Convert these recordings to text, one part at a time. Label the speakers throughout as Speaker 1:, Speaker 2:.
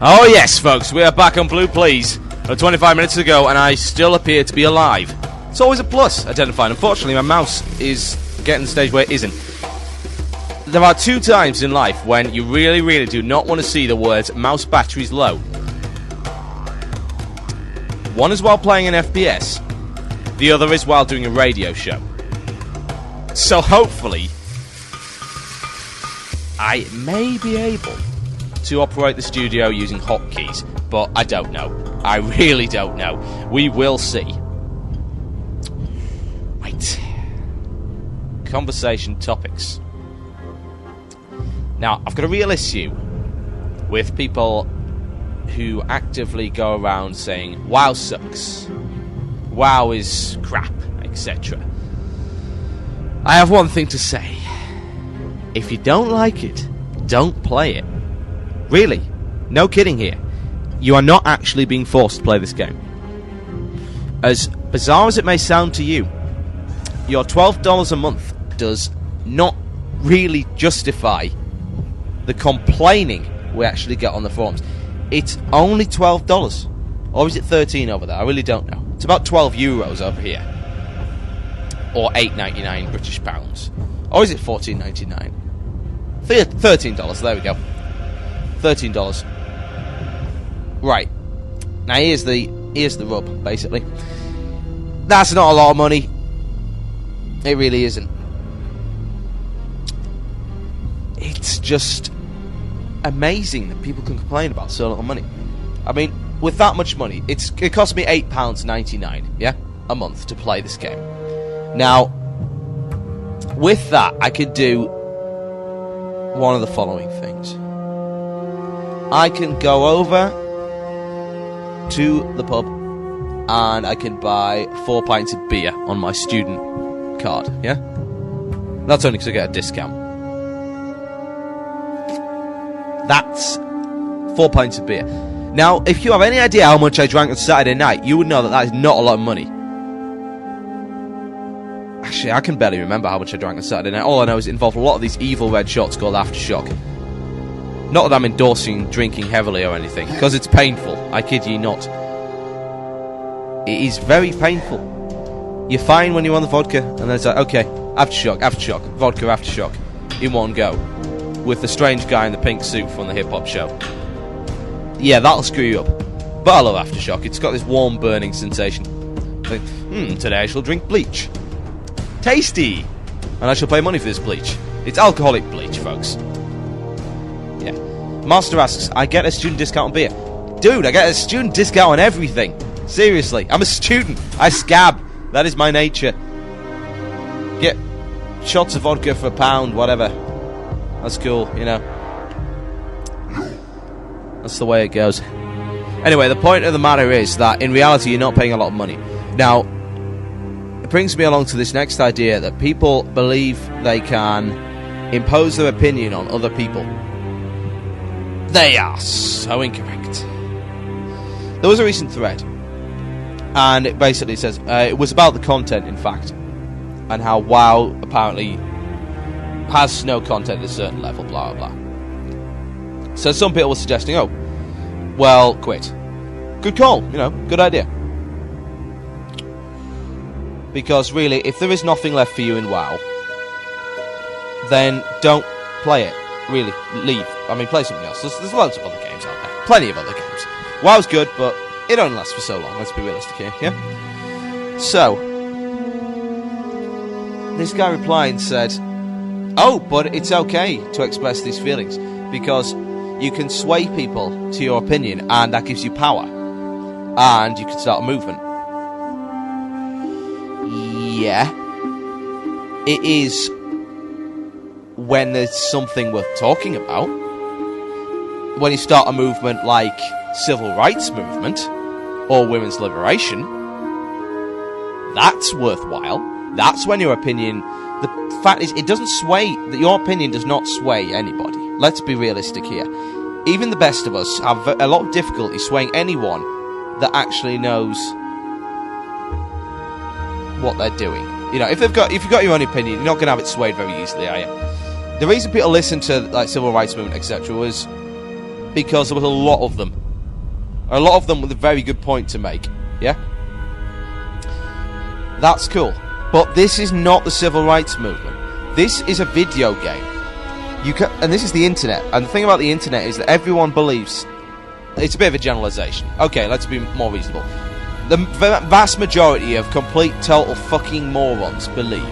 Speaker 1: Oh yes, folks, we are back on Blue Please. 25 minutes ago, and I still appear to be alive. It's always a plus, identifying. Unfortunately, my mouse is getting to the stage where it isn't. There are 2 times in life when you really, really do not want to see the words mouse batteries low. One is while playing an FPS, the other is while doing a radio show. So hopefully, I may be able to operate the studio using hotkeys, but I don't know. I really don't know. We will see. Right. Conversation topics. Now, I've got a real issue with people who actively go around saying, WoW sucks, WoW is crap, etc. I have one thing to say. If you don't like it, don't play it. Really, no kidding here. You are not actually being forced to play this game. As bizarre as it may sound to you, your $12 a month does not really justify the complaining we actually get on the forums. It's only $12. Or is it 13 over there? I really don't know. It's about 12 euros over here. Or £8.99 British pounds. Or is it $14.99? $13, there we go. $13. Right. Now here's the rub, basically. That's not a lot of money. It really isn't. It's just amazing that people can complain about so little money. I mean, with that much money, it cost me £8.99, yeah, a month to play this game. Now, with that, I could do one of the following things. I can go over to the pub and I can buy 4 pints of beer on my student card, yeah? That's only because I get a discount. That's 4 pints of beer. Now, if you have any idea how much I drank on Saturday night, you would know that is not a lot of money. Actually, I can barely remember how much I drank on Saturday night. All I know is it involved a lot of these evil red shots called Aftershock. Not that I'm endorsing drinking heavily or anything, because it's painful. I kid ye not. It is very painful. You're fine when you're on the vodka, and then it's like, okay, Aftershock, Aftershock, vodka, Aftershock, in one go. With the strange guy in the pink suit from the hip-hop show. Yeah, that'll screw you up. But I love Aftershock. It's got this warm, burning sensation. Like, today I shall drink bleach. Tasty! And I shall pay money for this bleach. It's alcoholic bleach, folks. Yeah. Master asks, I get a student discount on beer. Dude, I get a student discount on everything. Seriously. I'm a student. I scab. That is my nature. Get shots of vodka for £1, whatever. That's cool, you know. That's the way it goes. Anyway, the point of the matter is that in reality you're not paying a lot of money. Now, it brings me along to this next idea that people believe they can impose their opinion on other people. They are so incorrect. There was a recent thread, and it basically says, it was about the content, in fact, and how WoW apparently has no content at a certain level, blah blah blah. So some people were suggesting, oh, well, quit. Good call, you know, good idea. Because really, if there is nothing left for you in WoW, then don't play it. Really, leave. I mean, play something else. There's loads of other games out there. Plenty of other games. WoW's good, but it only lasts for so long, let's be realistic here, yeah? So, this guy replied and said, oh, but it's okay to express these feelings, because you can sway people to your opinion, and that gives you power. And you can start a movement. Yeah. It is when there's something worth talking about. When you start a movement like civil rights movement, or women's liberation, that's worthwhile. That's when your opinion... The fact is, it doesn't sway... that your opinion does not sway anybody. Let's be realistic here. Even the best of us have a lot of difficulty swaying anyone that actually knows what they're doing. You know, if you've got your own opinion, you're not going to have it swayed very easily, are you? The reason people listen to like civil rights movement, etc., was because there was a lot of them. A lot of them with a very good point to make. Yeah? That's cool. But this is not the civil rights movement. This is a video game. And this is the internet. And the thing about the internet is that everyone believes... It's a bit of a generalization. Okay, let's be more reasonable. The vast majority of complete, total fucking morons believe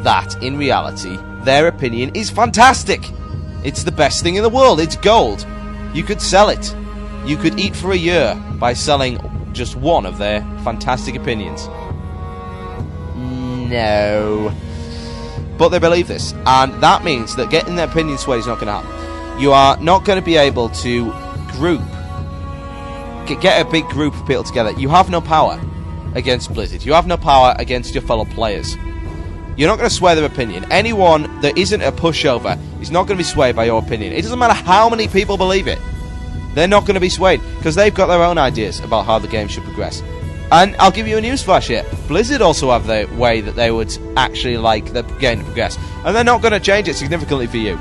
Speaker 1: that, in reality, their opinion is fantastic. It's the best thing in the world. It's gold. You could sell it. You could eat for a year by selling just one of their fantastic opinions. No. But they believe this. And that means that getting their opinion swayed is not going to happen. You are not going to be able to get a big group of people together. You have no power against Blizzard. You have no power against your fellow players. You're not going to sway their opinion. Anyone that isn't a pushover is not going to be swayed by your opinion. It doesn't matter how many people believe it. They're not going to be swayed, because they've got their own ideas about how the game should progress. And I'll give you a newsflash here. Blizzard also have their way that they would actually like the game to progress. And they're not going to change it significantly for you.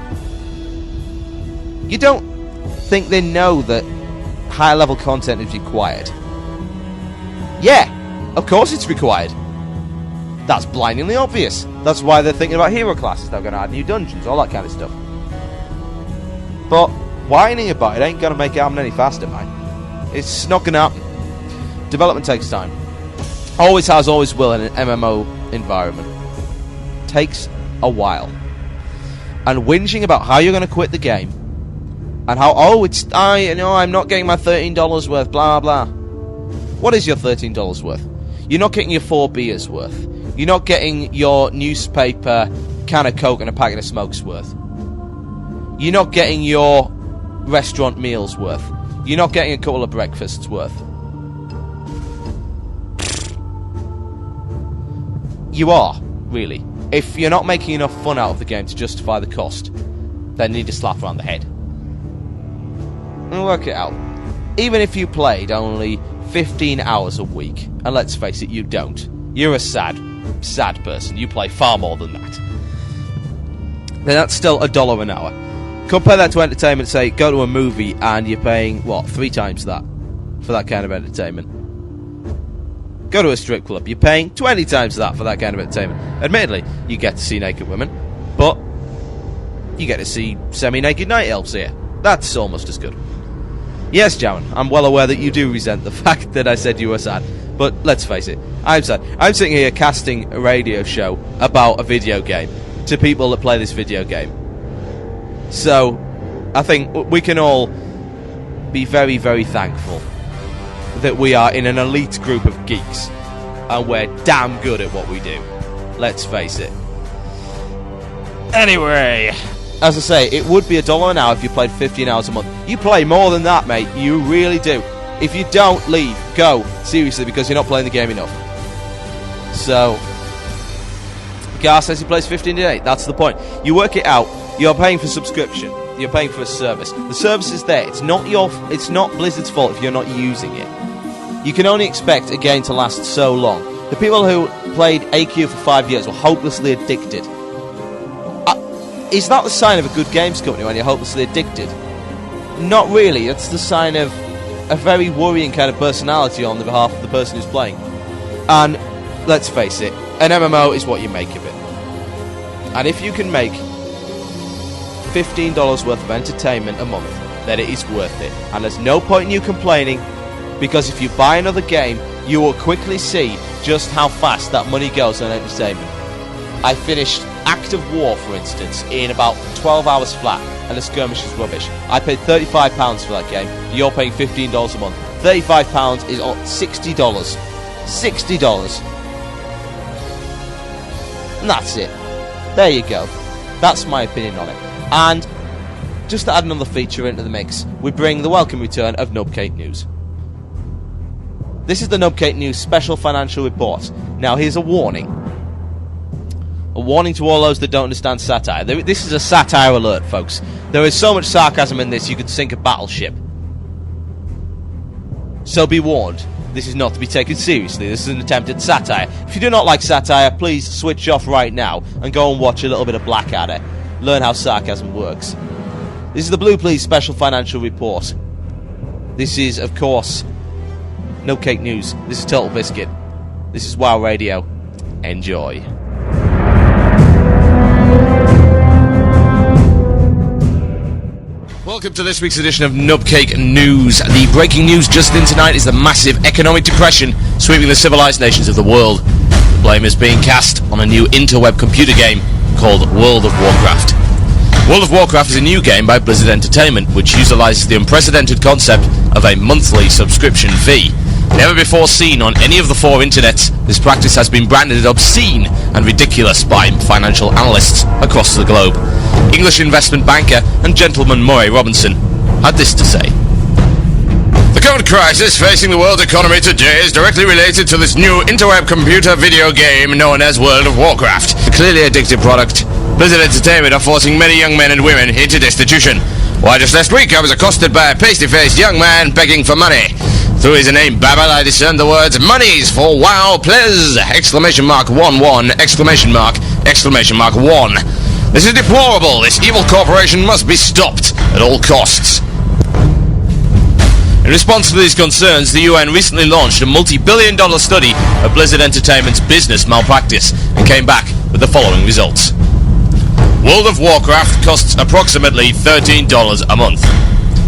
Speaker 1: You don't think they know that higher level content is required? Yeah, of course it's required. That's blindingly obvious. That's why they're thinking about hero classes. They're going to add new dungeons, all that kind of stuff. But whining about it ain't going to make it happen any faster, man. It's not going to happen. Development takes time. Always has, always will in an MMO environment. Takes a while. And whinging about how you're going to quit the game, and how, I'm not getting my $13 worth, blah, blah. What is your $13 worth? You're not getting your 4 beers worth. You're not getting your newspaper, can of Coke and a packet of smokes worth. You're not getting your restaurant meals worth. You're not getting a couple of breakfasts worth. You are, really. If you're not making enough fun out of the game to justify the cost, then you need to slap around the head. And work it out. Even if you played only 15 hours a week, and let's face it, you don't. You're a sad person. You play far more than that. Then that's still $1 an hour. Compare that to entertainment. Say, go to a movie and you're paying, 3 times that for that kind of entertainment. Go to a strip club, you're paying 20 times that for that kind of entertainment. Admittedly, you get to see naked women, but you get to see semi-naked night elves here. That's almost as good. Yes, Jaron, I'm well aware that you do resent the fact that I said you were sad, but let's face it, I'm sad. I'm sitting here casting a radio show about a video game to people that play this video game. So, I think we can all be very, very thankful that we are in an elite group of geeks, and we're damn good at what we do. Let's face it. Anyway, as I say, it would be $1 an hour if you played 15 hours a month. You play more than that, mate. You really do. If you don't, leave. Go. Seriously, because you're not playing the game enough. So, Gar says he plays 15 a day. That's the point. You work it out. You're paying for subscription. You're paying for a service. The service is there. It's not Blizzard's fault if you're not using it. You can only expect a game to last so long. The people who played AQ for 5 years were hopelessly addicted. Is that the sign of a good games company when you're hopelessly addicted? Not really. It's the sign of a very worrying kind of personality on the behalf of the person who's playing. And let's face it, an MMO is what you make of it. And if you can make $15 worth of entertainment a month, then it is worth it. And there's no point in you complaining, because if you buy another game, you will quickly see just how fast that money goes on entertainment. I finished Act of War, for instance, in about 12 hours flat, and the skirmish is rubbish. I paid £35 for that game. You're paying $15 a month. £35 is $60. $60. And that's it. There you go. That's my opinion on it. And just to add another feature into the mix, we bring the welcome return of Nob Cake News. This is the Nob Cake News special financial report. Now, here's a warning. A warning to all those that don't understand satire. This is a satire alert, folks. There is so much sarcasm in this, you could sink a battleship. So be warned. This is not to be taken seriously. This is an attempt at satire. If you do not like satire, please switch off right now and go and watch a little bit of Blackadder. learn how sarcasm works. This is the Blue Please Special Financial Report. This is, of course, Nob Cake News. This is Total Biscuit. This is WoW Radio. Enjoy. Welcome to this week's edition of Nob Cake News. The breaking news just in tonight is the massive economic depression sweeping the civilized nations of the world. The blame is being cast on a new interweb computer game called World of Warcraft. World of Warcraft is a new game by Blizzard Entertainment, which utilizes the unprecedented concept of a monthly subscription fee. Never before seen on any of the four internets, this practice has been branded obscene and ridiculous by financial analysts across the globe. English investment banker and gentleman Murray Robinson had this to say. The current crisis facing the world economy today is directly related to this new interweb computer video game known as World of Warcraft. A clearly addictive product, Blizzard Entertainment are forcing many young men and women into destitution. Why, just last week I was accosted by a pasty-faced young man begging for money. Through his name Babel I discerned the words "Money's for WoW, please!" Exclamation mark 11, exclamation mark 1. This is deplorable. This evil corporation must be stopped at all costs. In response to these concerns, the UN recently launched a multi-billion-dollar study of Blizzard Entertainment's business malpractice and came back with the following results. World of Warcraft costs approximately $13 a month.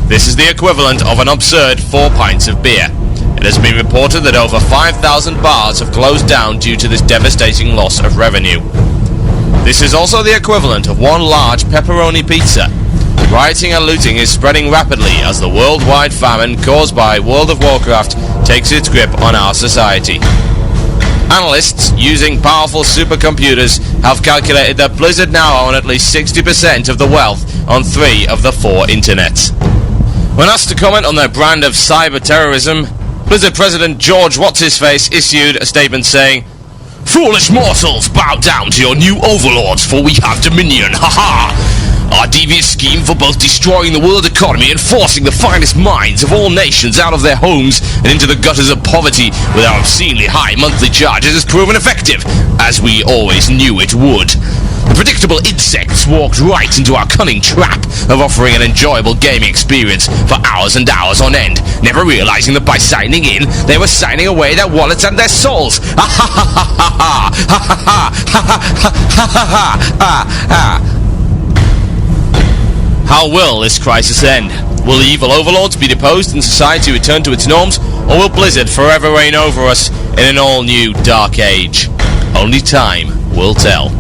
Speaker 1: This is the equivalent of an absurd 4 pints of beer. It has been reported that over 5,000 bars have closed down due to this devastating loss of revenue. This is also the equivalent of one large pepperoni pizza. Rioting and looting is spreading rapidly as the worldwide famine caused by World of Warcraft takes its grip on our society. Analysts using powerful supercomputers have calculated that Blizzard now own at least 60% of the wealth on 3 of the 4 internets. When asked to comment on their brand of cyber terrorism, Blizzard President George What's-His-Face issued a statement saying, "Foolish mortals, bow down to your new overlords, for we have dominion, ha-ha! Our devious scheme for both destroying the world economy and forcing the finest minds of all nations out of their homes and into the gutters of poverty with our obscenely high monthly charges has proven effective, as we always knew it would. The predictable insects walked right into our cunning trap of offering an enjoyable gaming experience for hours and hours on end, never realizing that by signing in, they were signing away their wallets and their souls. Ha ha ha ha ha ha ha ha ha ha ha. How will this crisis end? Will the evil overlords be deposed and society return to its norms, or will Blizzard forever reign over us in an all-new dark age? Only time will tell.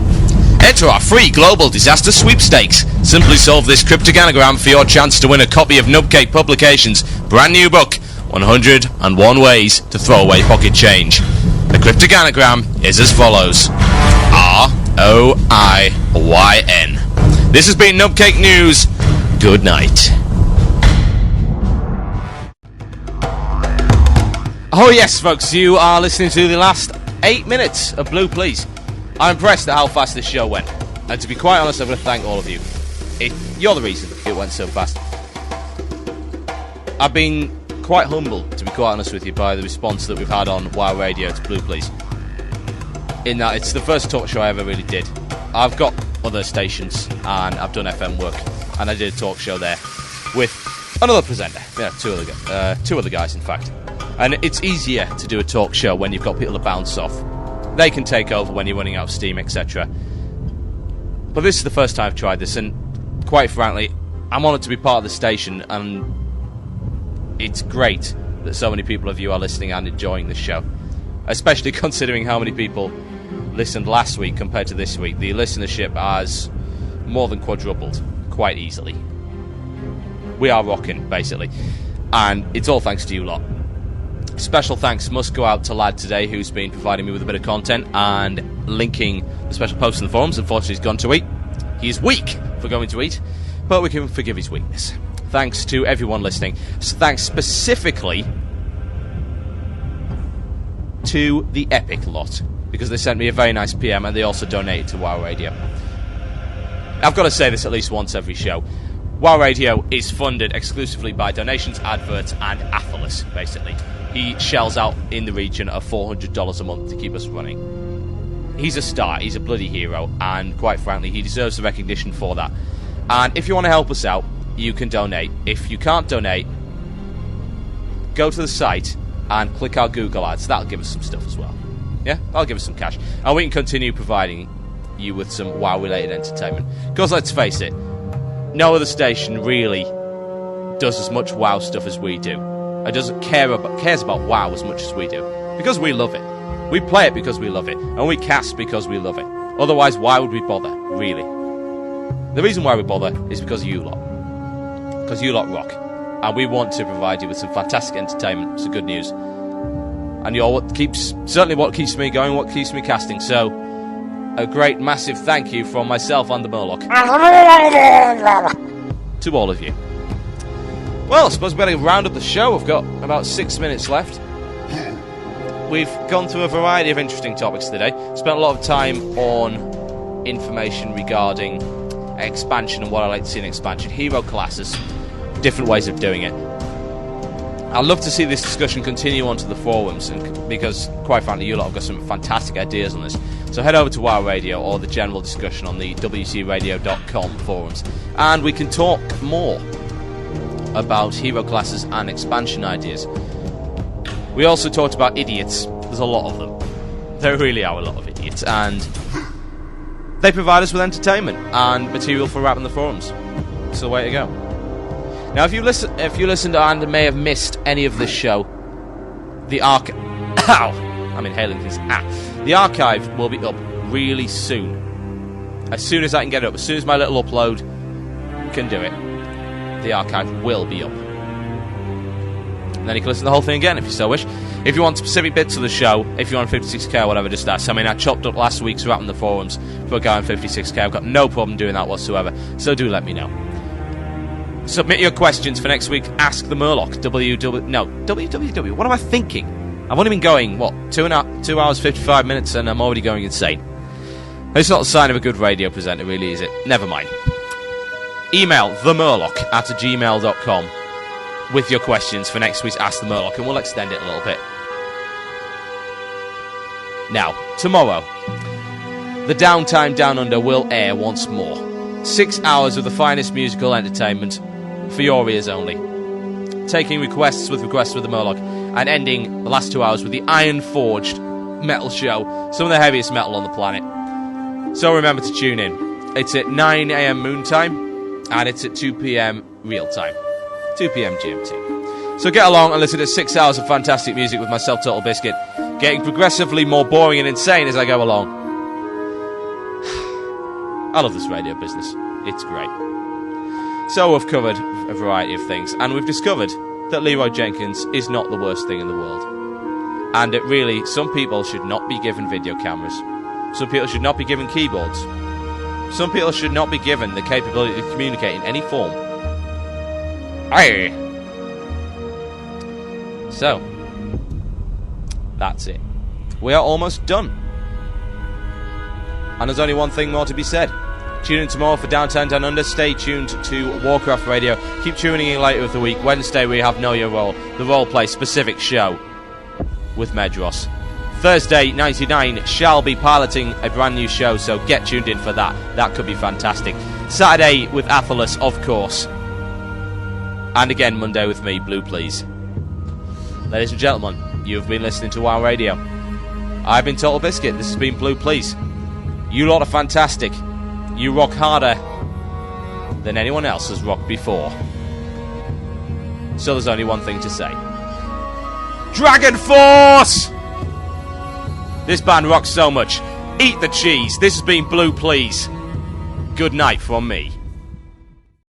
Speaker 1: Enter our free global disaster sweepstakes. Simply solve this cryptoganagram for your chance to win a copy of Nob Cake Publications' brand new book, 101 Ways to Throw Away Pocket Change. The cryptoganagram is as follows: ROIYN. This has been Nob Cake News. Good night. Oh yes, folks, you are listening to the last 8 minutes of Blue Please. I'm impressed at how fast this show went. And to be quite honest, I'm going to thank all of you. You're the reason it went so fast. I've been quite humbled, to be quite honest with you, by the response that we've had on WoW Radio to Blue Please. In that it's the first talk show I ever really did. I've got other stations and I've done FM work, and I did a talk show there with another presenter. Yeah, two other guys in fact. And it's easier to do a talk show when you've got people to bounce off. They can take over when you're running out of steam, etc. But this is the first time I've tried this, and quite frankly, I'm honoured to be part of the station, and it's great that so many people of you are listening and enjoying this show. Especially considering how many people listened last week compared to this week. The listenership has more than quadrupled, quite easily. We are rocking, basically. And it's all thanks to you lot. Special thanks must go out to Lad today, who's been providing me with a bit of content and linking the special posts in the forums. Unfortunately, he's gone to eat. He is weak for going to eat, but we can forgive his weakness. Thanks to everyone listening. So thanks specifically to the Epic lot, because they sent me a very nice PM and they also donated to WoW Radio. I've got to say this at least once every show. WoW Radio is funded exclusively by donations, adverts, and Athelis, basically. He shells out in the region of $400 a month to keep us running. he's a star, he's a bloody hero, and quite frankly, he deserves the recognition for that. And if you want to help us out, you can donate. If you can't donate, go to the site and click our Google ads. That'll give us some stuff as well. Yeah, that'll give us some cash, and we can continue providing you with some WoW-related entertainment. Because let's face it, no other station really does as much WoW stuff as we do. It doesn't cares about WoW as much as we do. Because we love it. We play it because we love it. And we cast because we love it. Otherwise, why would we bother, really? The reason why we bother is because of you lot. Because you lot rock. And we want to provide you with some fantastic entertainment, some good news. And you're certainly what keeps me going, what keeps me casting. So, a great, massive thank you from myself and the Murloc to all of you. Well, I suppose we better round up the show. We've got about 6 minutes left. We've gone through a variety of interesting topics today. Spent a lot of time on information regarding expansion and what I like to see in expansion. Hero classes, different ways of doing it. I'd love to see this discussion continue onto the forums, because, quite frankly, you lot have got some fantastic ideas on this. So head over to WoW Radio or the general discussion on the wcradio.com forums, and we can talk more about hero classes and expansion ideas. We also talked about idiots. There's a lot of them. There really are a lot of idiots, and they provide us with entertainment and material for wrapping the forums. It's the way to go. Now, if you listened and may have missed any of this show, the I'm inhaling things. The archive will be up really soon. As soon as I can get it up, as soon as my little upload can do it, the archive will be up. And then you can listen to the whole thing again if you so wish. If you want specific bits of the show, if you're on 56k or whatever, just ask. I mean, I chopped up last week's wrap in the forums for a guy on 56k. I've got no problem doing that whatsoever. So do let me know. Submit your questions for next week. Ask the Murloc. www. What am I thinking? I've only been going, 2 hours, 55 minutes, and I'm already going insane. It's not a sign of a good radio presenter, really, is it? Never mind. Email themurloc@gmail.com with your questions for next week's Ask the Murloc, and we'll extend it a little bit. Now, tomorrow, the Downtime Down Under will air once more. 6 hours of the finest musical entertainment for your ears only. Taking requests with the Murloc, and ending the last 2 hours with the Iron Forged metal show, some of the heaviest metal on the planet. So remember to tune in. It's at 9 AM Moon Time, and it's at 2 PM real time. 2 PM GMT. So get along and listen to 6 hours of fantastic music with myself, Total Biscuit, getting progressively more boring and insane as I go along. I love this radio business. It's great. So we've covered a variety of things, and we've discovered that Leroy Jenkins is not the worst thing in the world. And it really, some people should not be given video cameras. Some people should not be given keyboards. Some people should not be given the capability to communicate in any form. Aye. So, that's it. We are almost done. And there's only one thing more to be said. Tune in tomorrow for Downtown Down Under. Stay tuned to Warcraft Radio. Keep tuning in later of the week. Wednesday we have Know Your Role, the roleplay specific show with Medros. Thursday, 99, shall be piloting a brand new show, so get tuned in for that. That could be fantastic. Saturday with Athalas, of course. And again, Monday with me, Blue Please. Ladies and gentlemen, you've been listening to WoW Radio. I've been Total Biscuit. This has been Blue Please. You lot are fantastic. You rock harder than anyone else has rocked before. So there's only one thing to say. Dragon Force! This band rocks so much. Eat the cheese. This has been Blue Please. Good night from me.